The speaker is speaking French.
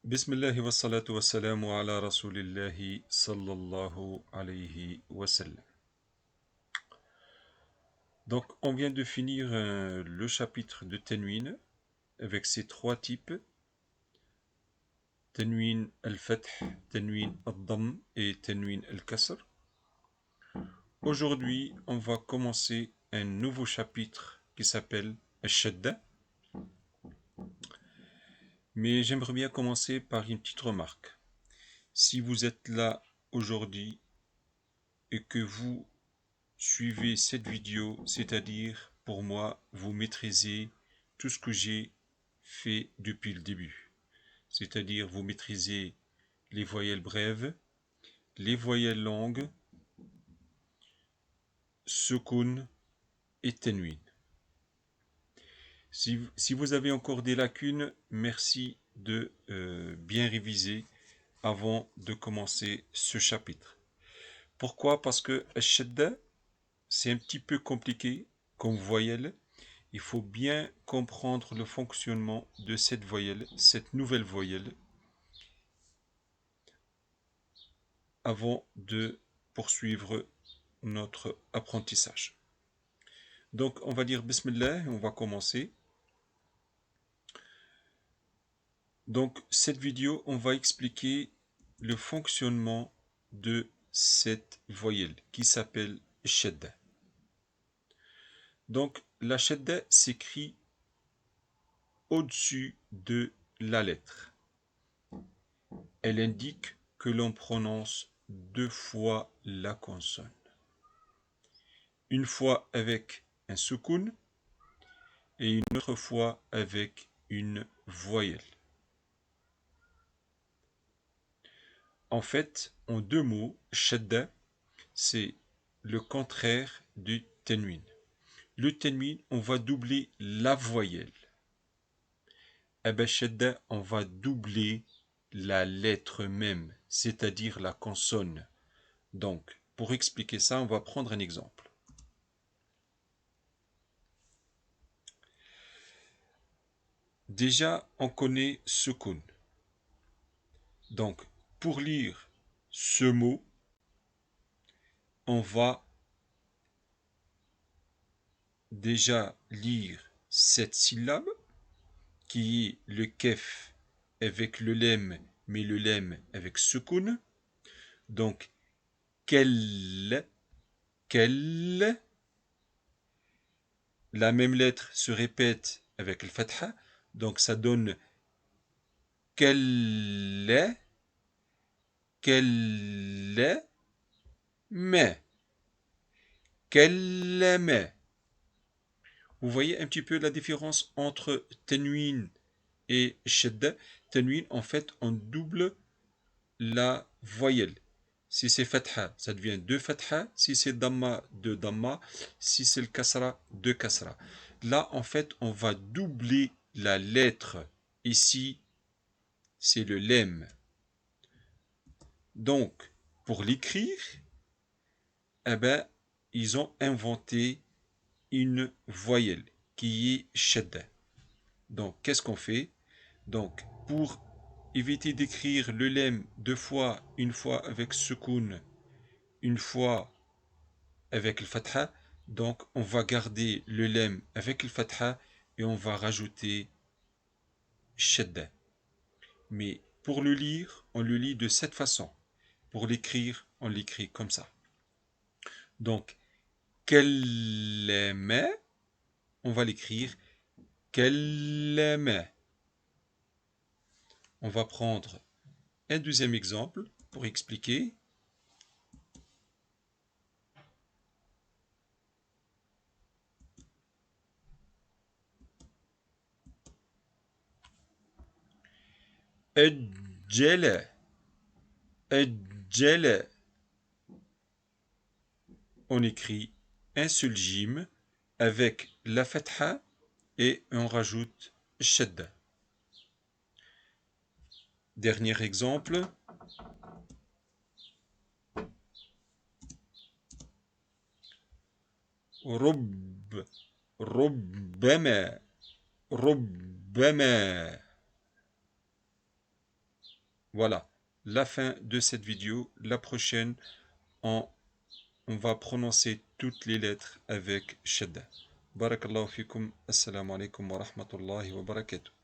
بسم الله والصلاة والسلام على رسول الله صلى الله عليه وسلم. Donc, on vient de finir le chapitre de Tenwin avec ses trois types, Tenwin al-Fath, Tenwin al-Damm et Tenwin al-Kasr. Aujourd'hui, on va commencer un nouveau chapitre qui s'appelle al-Shadda. Mais j'aimerais bien commencer par une petite remarque. Si vous êtes là aujourd'hui et que vous suivez cette vidéo, c'est-à-dire pour moi, vous maîtrisez tout ce que j'ai fait depuis le début. C'est-à-dire vous maîtrisez les voyelles brèves, les voyelles longues, sukun et tenwin. Si vous avez encore des lacunes, merci de bien réviser avant de commencer ce chapitre. Pourquoi? Parce que Shadda, c'est un petit peu compliqué comme voyelle. Il faut bien comprendre le fonctionnement de cette voyelle, cette nouvelle voyelle, avant de poursuivre notre apprentissage. Donc, on va dire Bismillah, on va commencer. Donc, cette vidéo, on va expliquer le fonctionnement de cette voyelle qui s'appelle Shadda. Donc, la Shadda s'écrit au-dessus de la lettre. Elle indique que l'on prononce deux fois la consonne. Une fois avec un sukun et une autre fois avec une voyelle. En fait, en deux mots, shadda, c'est le contraire du tenwin. Le tenwin, on va doubler la voyelle. Shadda, on va doubler la lettre même, c'est-à-dire la consonne. Donc, pour expliquer ça, on va prendre un exemple. Déjà, on connaît sukun. Donc, pour lire ce mot, on va déjà lire cette syllabe qui est le kef avec le lem, mais le lem avec sukun. Donc, quel, la même lettre se répète avec le fatha, donc ça donne quel, mais, mais. Vous voyez un petit peu la différence entre tenwin et shadda. Tenwin, en fait, on double la voyelle. Si c'est fatha, ça devient deux fatha. Si c'est damma, deux damma. Si c'est le kasra, deux kasra. Là, en fait, on va doubler la lettre. Ici, c'est le lem. Donc, pour l'écrire, eh ben, ils ont inventé une voyelle qui est shadda. Donc, qu'est-ce qu'on fait? Donc, pour éviter d'écrire le lem deux fois, une fois avec sukun, une fois avec le fatha, donc on va garder le lem avec le fatha et on va rajouter shadda. Mais pour le lire, on le lit de cette façon. Pour l'écrire, on l'écrit comme ça. Donc, kallama, on va l'écrire kallama. On va prendre un deuxième exemple pour expliquer. Ajjala, ajjala. On écrit un seul jim avec la fatha et on rajoute shadda. Dernier exemple. رب ربما ربما. Voilà, la fin de cette vidéo. La prochaine, on, on va prononcer toutes les lettres avec shadda. Barakallahu fikum. Assalamu alaikum wa rahmatullahi wa barakatuh.